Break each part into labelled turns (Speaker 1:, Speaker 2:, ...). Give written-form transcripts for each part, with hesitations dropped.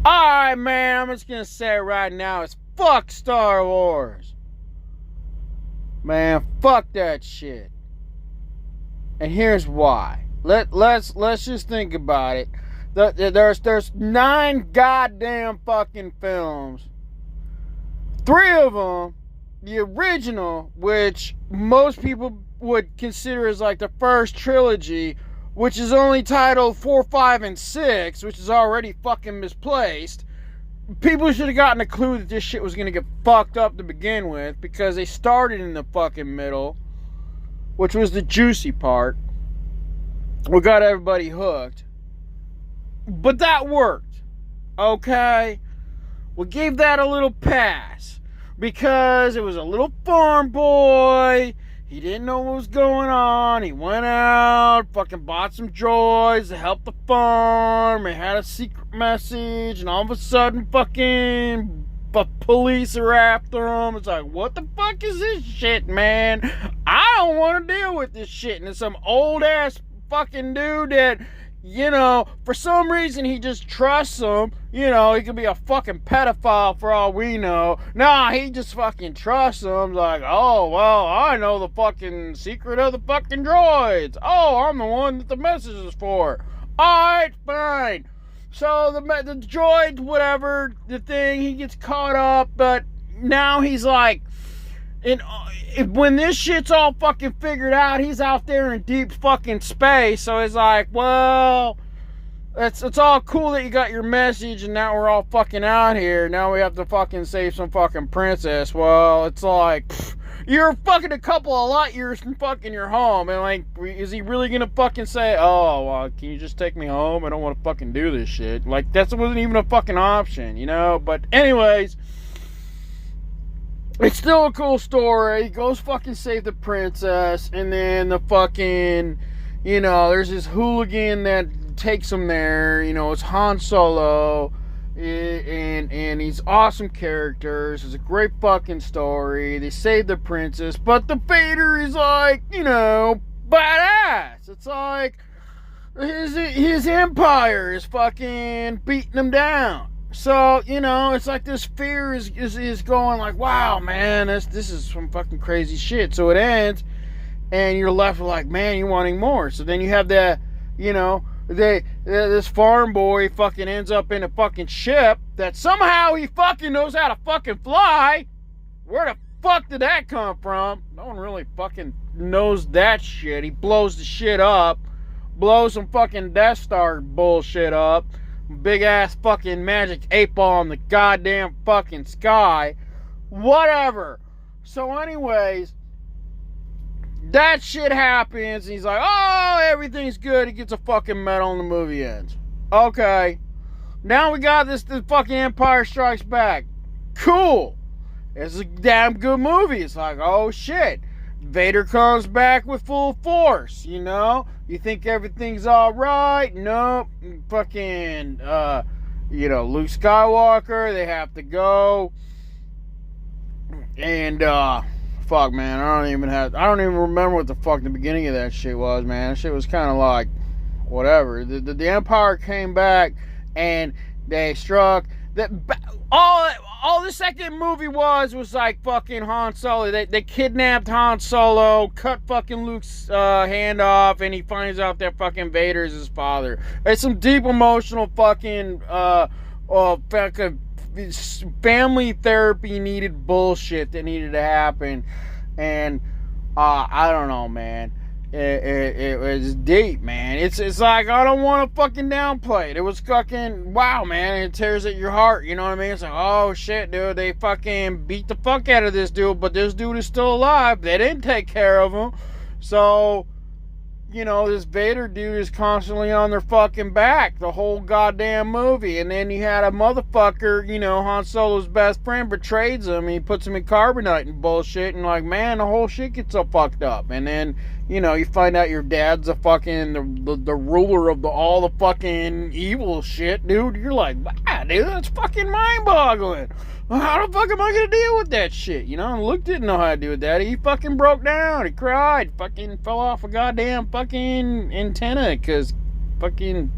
Speaker 1: Alright, man, I'm just gonna say it right now. It's fuck Star Wars. Man, fuck that shit. And here's why. Let's just think about it. There's 9 goddamn fucking films. 3 of them, the original, which most people would consider as like the first trilogy, which is only titled 4, 5, and 6, which is already fucking misplaced. People should have gotten a clue that this shit was gonna get fucked up to begin with, because they started in the fucking middle, which was the juicy part. We got everybody hooked. But that worked. Okay? We gave that a little pass, because it was a little farm boy. He didn't know what was going on. He went out, fucking bought some droids to help the farm. It had a secret message, and all of a sudden, fucking police are after him. It's like, what the fuck is this shit, man? I don't want to deal with this shit. And it's some old ass fucking dude that, you know, for some reason he just trusts him. You know, he could be a fucking pedophile for all we know. Nah, he just fucking trusts him. Like, oh, well, I know the fucking secret of the fucking droids. Oh, I'm the one that the message is for. Alright, fine. So the droid, whatever, the thing, he gets caught up, but now he's like, when this shit's all fucking figured out, he's out there in deep fucking space. So he's like, well, it's all cool that you got your message, and now we're all fucking out here. Now we have to fucking save some fucking princess. Well, it's like, you're fucking a couple of light years from fucking your home. And like, is he really gonna fucking say, oh, well, can you just take me home? I don't want to fucking do this shit. Like, that wasn't even a fucking option, you know? But anyways, it's still a cool story. He goes fucking save the princess, and then the fucking, you know, there's this hooligan that takes him there. You know, it's Han Solo, and he's awesome characters. It's a great fucking story. They save the princess, but the Vader is like, you know, badass. It's like his empire is fucking beating him down. So, you know, it's like this fear is going like, wow, man, this is some fucking crazy shit. So it ends, and you're left with like, man, you're wanting more. So then you have that, you know, this farm boy fucking ends up in a fucking ship that somehow he fucking knows how to fucking fly. Where the fuck did that come from? No one really fucking knows that shit. He blows the shit up, blows some fucking Death Star bullshit up. Big ass fucking magic 8-ball in the goddamn fucking sky. Whatever. So anyways, that shit happens, and he's like, oh, everything's good. He gets a fucking medal, and the movie ends. Okay. Now we got this fucking Empire Strikes Back. Cool. It's a damn good movie. It's like, oh shit. Vader comes back with full force, you know? You think everything's alright? Nope. Fucking, you know, Luke Skywalker, they have to go. And, fuck, man, I don't even remember what the fuck the beginning of that shit was, man. That shit was kind of like, whatever. The Empire came back, and they struck. All the second movie was like fucking Han Solo. They kidnapped Han Solo, cut fucking Luke's hand off, and he finds out that fucking Vader is his father. It's some deep emotional fucking family therapy needed bullshit that needed to happen. And I don't know, man. It was deep, man. It's like, I don't want to fucking downplay it. It was fucking, wow, man. It tears at your heart, you know what I mean? It's like, oh shit, dude, they fucking beat the fuck out of this dude, but this dude is still alive. They didn't take care of him. So, you know, this Vader dude is constantly on their fucking back the whole goddamn movie. And then you had a motherfucker, you know, Han Solo's best friend betrays him. He puts him in carbonite and bullshit, and like, man, the whole shit gets so fucked up. And then, you know, you find out your dad's a fucking the ruler of all the fucking evil shit, dude. You're like, wow, dude, that's fucking mind-boggling. How the fuck am I gonna deal with that shit? You know, and Luke didn't know how to deal with that. He fucking broke down. He cried. Fucking fell off a goddamn fucking antenna because fucking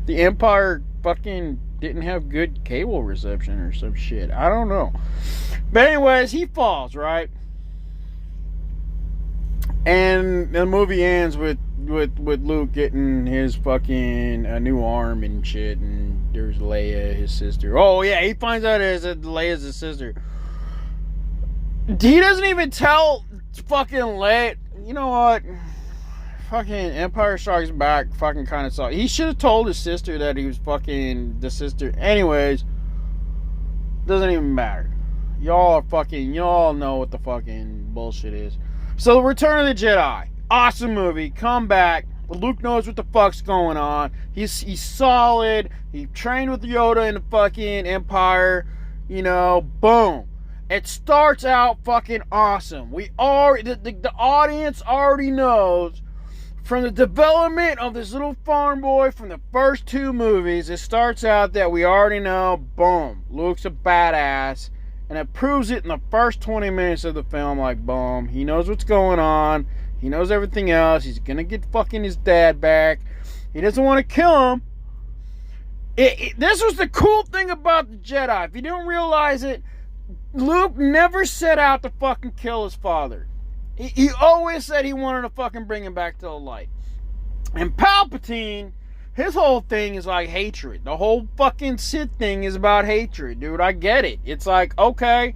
Speaker 1: the Empire fucking didn't have good cable reception or some shit. I don't know. But anyways, he falls, right? And the movie ends with Luke getting his fucking new arm and shit, and there's Leia, his sister. Oh yeah, he finds out that Leia's his sister. He doesn't even tell fucking Leia. You know what? Fucking Empire Strikes Back fucking kind of sucked. He should have told his sister that he was fucking the sister. Anyways, doesn't even matter. Y'all know what the fucking bullshit is. So, Return of the Jedi. Awesome movie. Come back. Luke knows what the fuck's going on. He's solid. He trained with Yoda in the fucking Empire. You know, boom. It starts out fucking awesome. The audience already knows from the development of this little farm boy from the first two movies. It starts out that we already know, boom, Luke's a badass. And it proves it in the first 20 minutes of the film, like, boom, he knows what's going on. He knows everything else. He's gonna get fucking his dad back. He doesn't want to kill him. This was the cool thing about the Jedi. If you don't realize it, Luke never set out to fucking kill his father. He always said he wanted to fucking bring him back to the light. And Palpatine, his whole thing is like hatred. The whole fucking Sith thing is about hatred, dude. I get it. It's like, okay,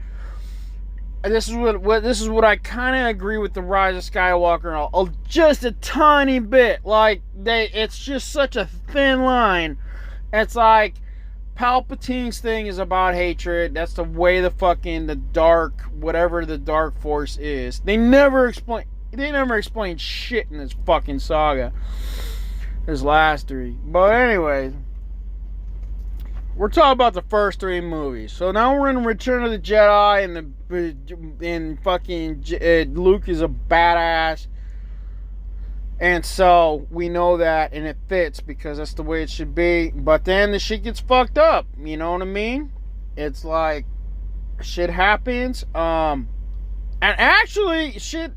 Speaker 1: this is what I kind of agree with the Rise of Skywalker and all, just a tiny bit. Like it's just such a thin line. It's like Palpatine's thing is about hatred. That's the way the dark, whatever the dark force is. They never explain shit in this fucking saga. His last three. But anyways, we're talking about the first three movies. So now we're in Return of the Jedi, and fucking Luke is a badass. And so we know that, and it fits because that's the way it should be. But then the shit gets fucked up. You know what I mean? It's like shit happens. And actually, shit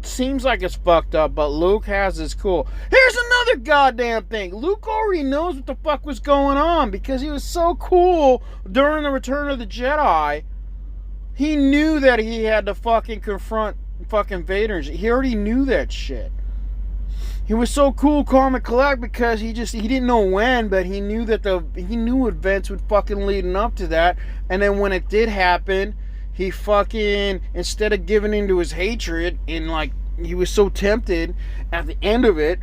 Speaker 1: seems like it's fucked up, but Luke has this cool. Here's another goddamn thing. Luke already knows what the fuck was going on because he was so cool during the Return of the Jedi. He knew that he had to fucking confront fucking Vader. He already knew that shit. He was so cool, calm, and collect because he didn't know when, but he knew that he knew events would fucking leading up to that. And then when it did happen, he fucking, instead of giving into his hatred, and like he was so tempted at the end of it,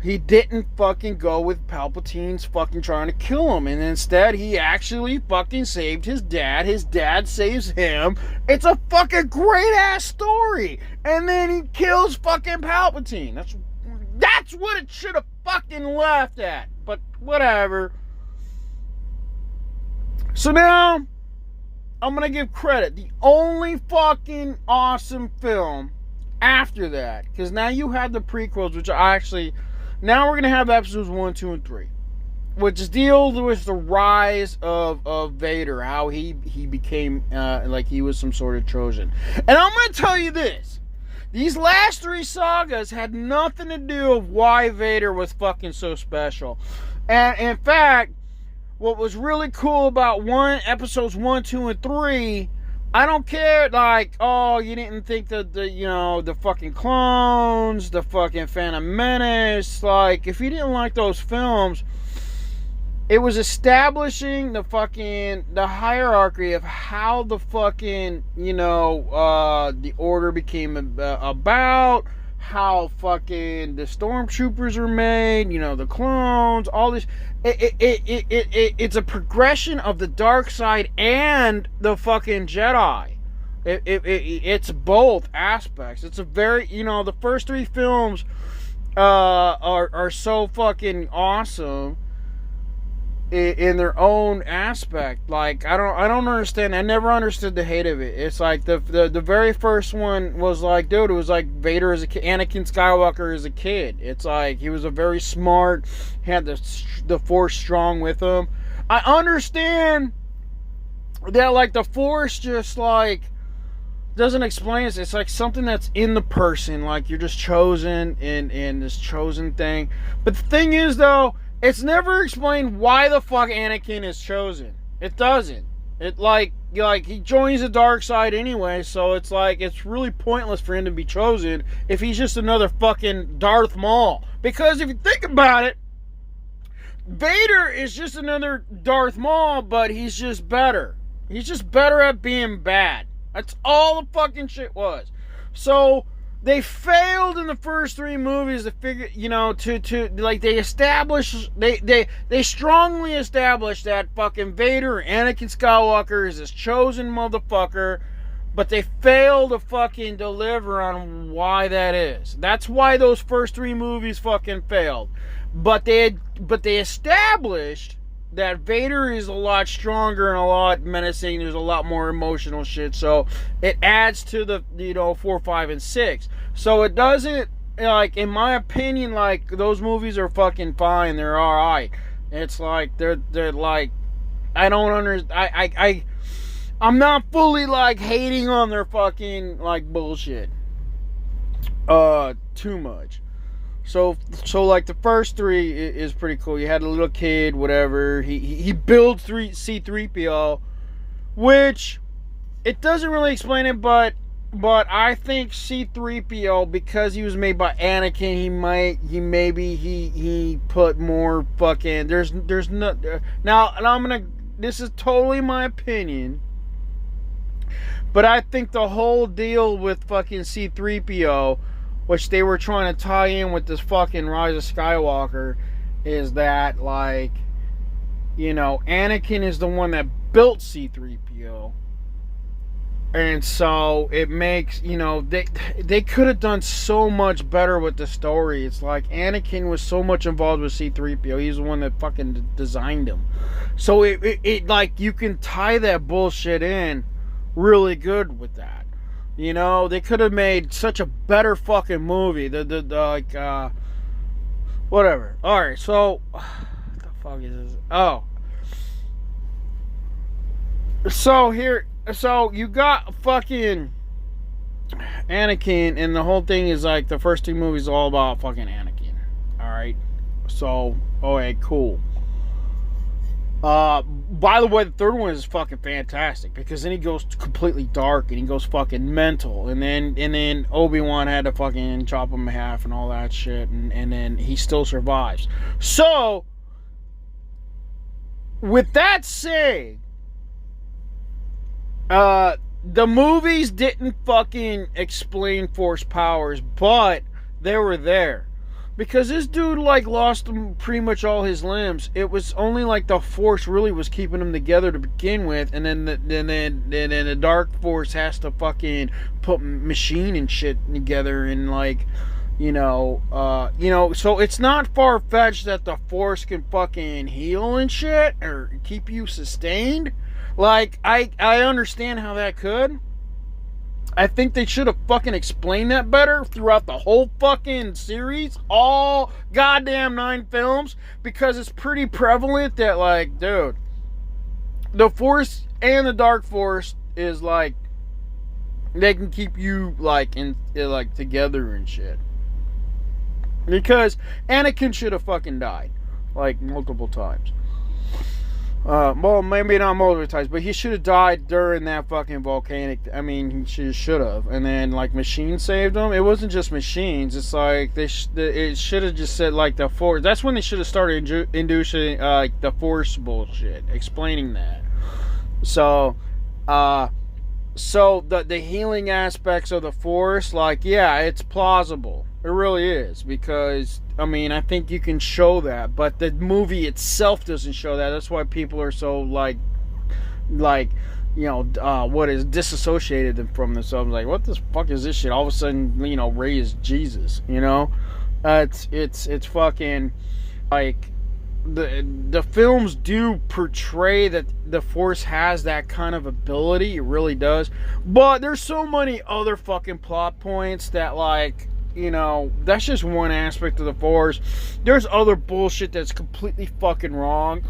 Speaker 1: he didn't fucking go with Palpatine's fucking trying to kill him, and instead he actually fucking saved his dad. His dad saves him. It's a fucking great ass story. And then he kills fucking Palpatine. That's what it should have fucking left at. But whatever. So now I'm gonna give credit. The only fucking awesome film after that, because now you have the prequels, which I actually, now we're gonna have episodes 1, 2, and 3, which deals with the rise of Vader, how he became like he was some sort of Trojan. And I'm gonna tell you this: these last three sagas had nothing to do with why Vader was fucking so special. And in fact, what was really cool about episodes 1, 2, and 3, I don't care, like, oh, you didn't think that the fucking clones, the fucking Phantom Menace, like, if you didn't like those films, it was establishing the hierarchy of how the fucking, the Order became about, how fucking the stormtroopers are made, the clones, all this. It's a progression of the dark side and the fucking Jedi. It's both aspects. It's a very, the first three films are so fucking awesome in their own aspect. Like, I don't understand. I never understood the hate of it. It's like the very first one was like, dude, it was like Vader as a kid, Anakin Skywalker as a kid. It's like he was a very smart, had the Force strong with him. I understand that, like, the Force just like doesn't explain it. It's like something that's in the person, like you're just chosen in this chosen thing. But the thing is, though, it's never explained why the fuck Anakin is chosen. It doesn't. It like he joins the dark side anyway, so it's like it's really pointless for him to be chosen if he's just another fucking Darth Maul. Because if you think about it, Vader is just another Darth Maul, but he's just better. He's just better at being bad. That's all the fucking shit was. So they failed in the first 3 movies to figure, to like they strongly established that fucking Vader, Anakin Skywalker, is this chosen motherfucker, but they failed to fucking deliver on why that is. That's why those first 3 movies fucking failed. But they established that Vader is a lot stronger and a lot menacing. There's a lot more emotional shit. So it adds to the, 4, 5, and 6. So it doesn't, like, in my opinion, like, those movies are fucking fine. They're alright. It's like, they're like, I don't understand. I'm not fully, like, hating on their fucking, like, bullshit. Too much. So like the first 3 is pretty cool. You had a little kid, whatever. He builds C-3PO, which it doesn't really explain it, but I think C-3PO, because he was made by Anakin, he put more fucking. There's no now, and this is totally my opinion, but I think the whole deal with fucking C-3PO, which they were trying to tie in with this fucking Raisa Skywalker, is that, like, Anakin is the one that built C-3PO. And so it makes, they could have done so much better with the story. It's like Anakin was so much involved with C-3PO. He's the one that fucking designed him. So it like, you can tie that bullshit in really good with that. They could have made such a better fucking movie. Whatever. Alright, so what the fuck is this? Oh. So you got fucking Anakin, and the whole thing is like the first 2 movies all about fucking Anakin. Alright. So, okay, cool. By the way, the third one is fucking fantastic, because then he goes completely dark and he goes fucking mental, and then Obi-Wan had to fucking chop him in half and all that shit, and then he still survives. So, with that said, the movies didn't fucking explain Force powers, but they were there. Because this dude, like, lost pretty much all his limbs. It was only, like, the Force really was keeping him together to begin with. And then the Dark Force has to fucking put machine and shit together. And, like, so it's not far-fetched that the Force can fucking heal and shit. Or keep you sustained. Like, I understand how that could. I think they should have fucking explained that better throughout the whole fucking series. All goddamn 9 films. Because it's pretty prevalent that, like, dude, the Force and the Dark Force is, like, they can keep you, like, together and shit. Because Anakin should have fucking died. Like, multiple times. Well, maybe not multiple times, but he should have died during that fucking volcanic. I mean, he should have. And then, like, machines saved him. It wasn't just machines. It's like it should have just said, like, the Force. That's when they should have started inducing the Force bullshit, explaining that. So, the healing aspects of the Force, like, yeah, it's plausible. It really is, because, I mean, I think you can show that, but the movie itself doesn't show that. That's why people are so, disassociated from themselves. Like, what the fuck is this shit? All of a sudden, Rey is Jesus, It's fucking, like, the films do portray that the Force has that kind of ability. It really does. But there's so many other fucking plot points that, like, that's just one aspect of the Force. There's other bullshit that's completely fucking wrong.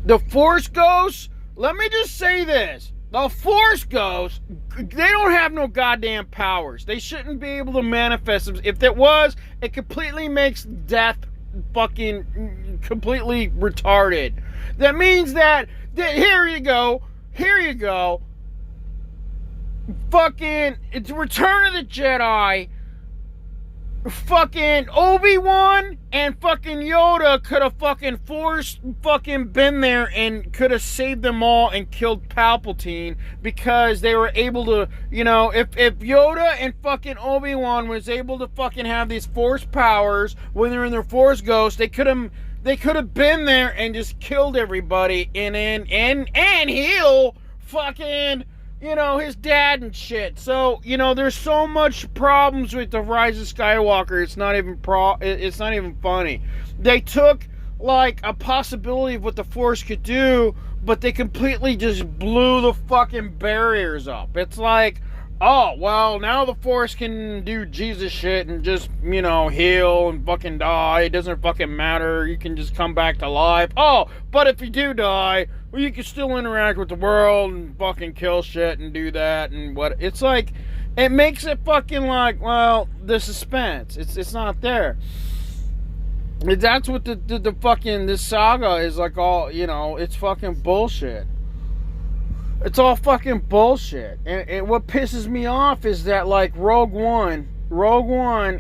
Speaker 1: The Force Ghosts, let me just say this. The Force Ghosts, they don't have no goddamn powers. They shouldn't be able to manifest them. If it was, it completely makes death fucking completely retarded. That means that here you go. Fucking, it's Return of the Jedi. Fucking Obi-Wan and fucking Yoda could have fucking been there and could have saved them all and killed Palpatine, because they were able to, if Yoda and fucking Obi-Wan was able to fucking have these Force powers when they're in their Force Ghost, they could have been there and just killed everybody and heal fucking his dad and shit. So, there's so much problems with the Rise of Skywalker. It's not even funny. They took like a possibility of what the Force could do, but they completely just blew the fucking barriers up. It's like, oh, well, now the Force can do Jesus shit and just, heal and fucking die. It doesn't fucking matter. You can just come back to life. Oh, but if you do die, well, you can still interact with the world and fucking kill shit and do that and what. It's like, it makes it fucking like, well, the suspense. It's not there. That's what the fucking, this saga is like all, it's fucking bullshit. It's all fucking bullshit. And what pisses me off is that, like, Rogue One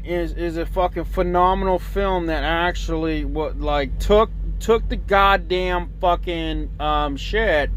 Speaker 1: is a fucking phenomenal film that actually took the goddamn fucking shit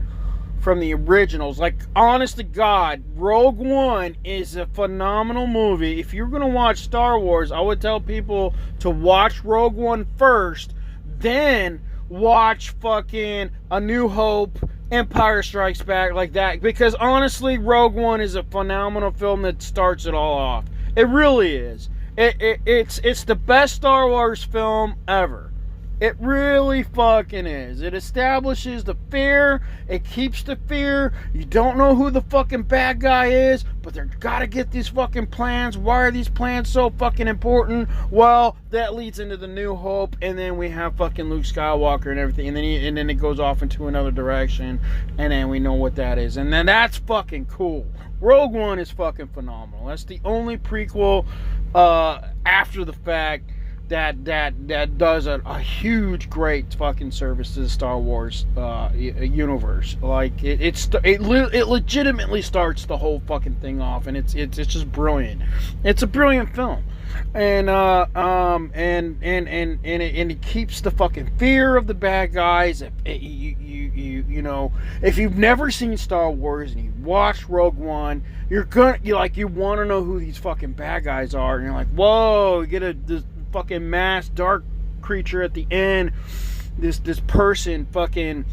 Speaker 1: from the originals. Like, honest to God, Rogue One is a phenomenal movie. If you're gonna watch Star Wars, I would tell people to watch Rogue One first, then watch fucking A New Hope, Empire Strikes Back, like that, because honestly, Rogue One is a phenomenal film that starts it all off. It really is. It's the best Star Wars film ever. It really fucking is. It establishes the fear. It keeps the fear. You don't know who the fucking bad guy is, but they're gotta get these fucking plans. Why are these plans so fucking important? Well, that leads into the New Hope, and then we have fucking Luke Skywalker and everything, and then it goes off into another direction, and then we know what that is, and then that's fucking cool. Rogue One is fucking phenomenal. That's the only prequel after the fact that does a huge, great fucking service to the Star Wars universe. Like it legitimately starts the whole fucking thing off, and it's just brilliant. It's a brilliant film, and it keeps the fucking fear of the bad guys. If you've never seen Star Wars and you watch Rogue One, you want to know who these fucking bad guys are, and you're like, whoa, you get this fucking masked dark creature at the end, this person fucking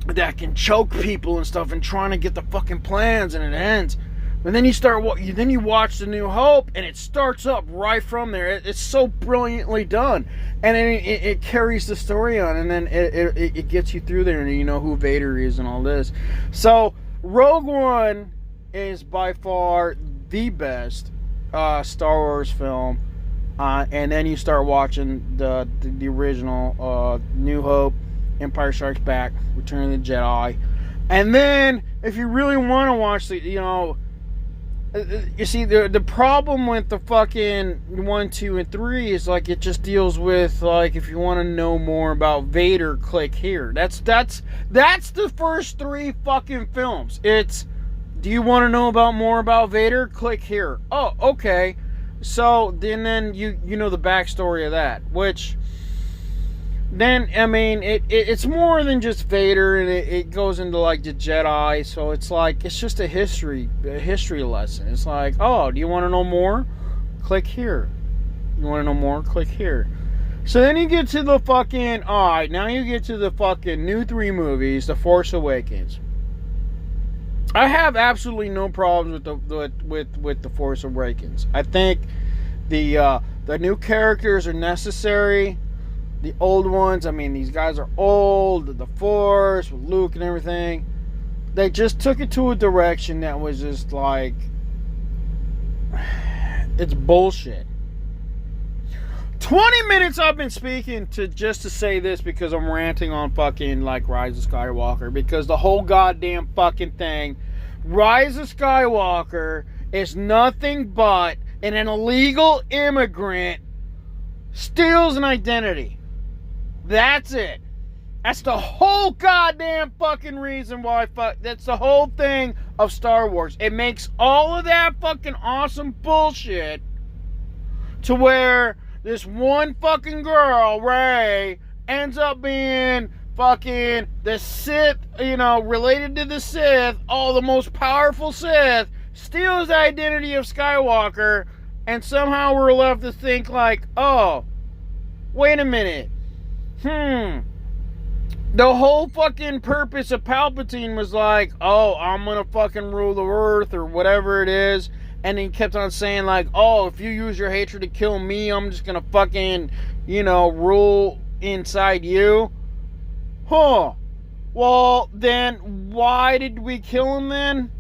Speaker 1: that can choke people and stuff and trying to get the fucking plans, and it ends. And then you watch The New Hope, and it starts up right from there. It's so brilliantly done, and then it carries the story on, and then it gets you through there, and you know who Vader is and all this. So Rogue One is by far the best Star Wars film. And then you start watching the original New Hope, Empire Strikes Back, Return of the Jedi, and then if you really want to watch you see the problem with the fucking 1, 2, and 3 is like it just deals with like if you want to know more about Vader, click here. That's the first 3 fucking films. It's, do you want to know more about Vader? Click here. Oh, okay. So then you know the backstory of that, which then I mean it's more than just Vader, and it goes into like the Jedi. So it's like it's just a history lesson. It's like, oh, do you want to know more? Click here. You want to know more? Click here. So then you get to the fucking now you get to the fucking new 3 movies, The Force Awakens. I have absolutely no problems with the Force Awakens. I think the new characters are necessary. The old ones, I mean, these guys are old. The Force with Luke and everything, they just took it to a direction that was just like, it's bullshit. 20 minutes I've been speaking to say this because I'm ranting on fucking like Rise of Skywalker, because the whole goddamn fucking thing, Rise of Skywalker, is nothing but an illegal immigrant steals an identity. That's it. That's the whole goddamn fucking reason why that's the whole thing of Star Wars. It makes all of that fucking awesome bullshit to where this one fucking girl, Rey, ends up being fucking the Sith, related to the Sith, the most powerful Sith, steals the identity of Skywalker, and somehow we're left to think like, oh, wait a minute. The whole fucking purpose of Palpatine was like, oh, I'm gonna fucking rule the earth or whatever it is. And he kept on saying like, oh, if you use your hatred to kill me, I'm just gonna fucking, rule inside you. Huh. Well, then why did we kill him then?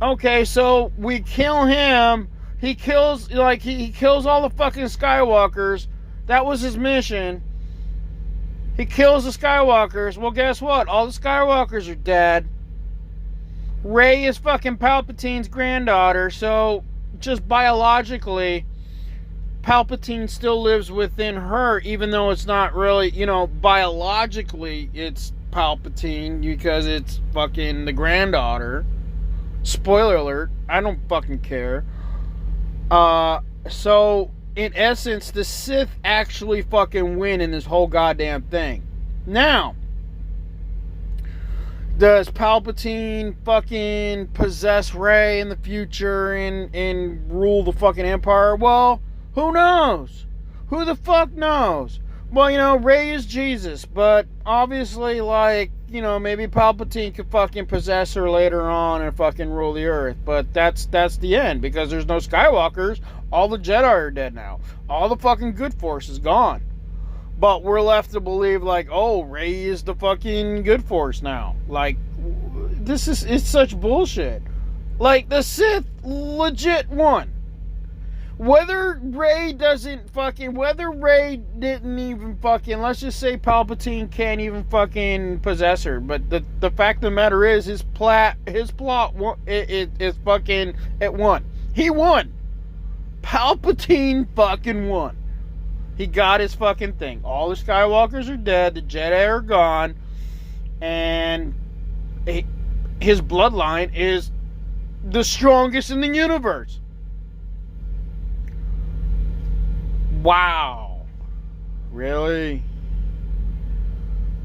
Speaker 1: Okay, so we kill him. He kills, he kills all the fucking Skywalkers. That was his mission. He kills the Skywalkers. Well, guess what? All the Skywalkers are dead. Rey is fucking Palpatine's granddaughter, so just biologically, Palpatine still lives within her, even though it's not really, biologically it's Palpatine because it's fucking the granddaughter. Spoiler alert, I don't fucking care. So in essence, the Sith actually fucking win in this whole goddamn thing. Now, does Palpatine fucking possess Rey in the future and rule the fucking Empire? Well, who knows? Who the fuck knows? Well, Rey is Jesus, but obviously, maybe Palpatine could fucking possess her later on and fucking rule the earth. But that's the end, because there's no Skywalkers. All the Jedi are dead now. All the fucking good force is gone. But we're left to believe, oh, Rey is the fucking good force now. It's such bullshit. The Sith legit won. Whether Rey didn't even fucking, let's just say Palpatine can't even fucking possess her. But the fact of the matter is, his plot, it won. He won. Palpatine fucking won. He got his fucking thing. All the Skywalkers are dead. The Jedi are gone. And his bloodline is the strongest in the universe. Wow. Really?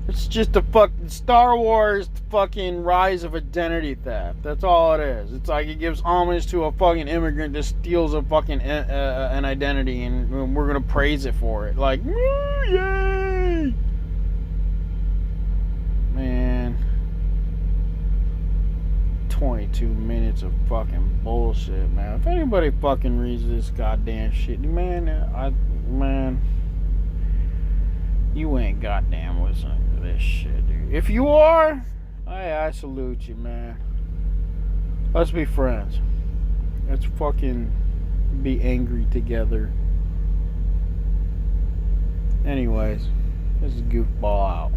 Speaker 1: It's just a fucking Star Wars fucking rise of identity theft. That's all it is. It's like it gives homage to a fucking immigrant that steals a fucking an identity, and we're gonna praise it for it. Yay! Man. 22 minutes of fucking bullshit, man. If anybody fucking reads this goddamn shit, man, you ain't goddamn listening to this shit, dude. If you are, I salute you, man. Let's be friends. Let's fucking be angry together. Anyways, this is Goofball out.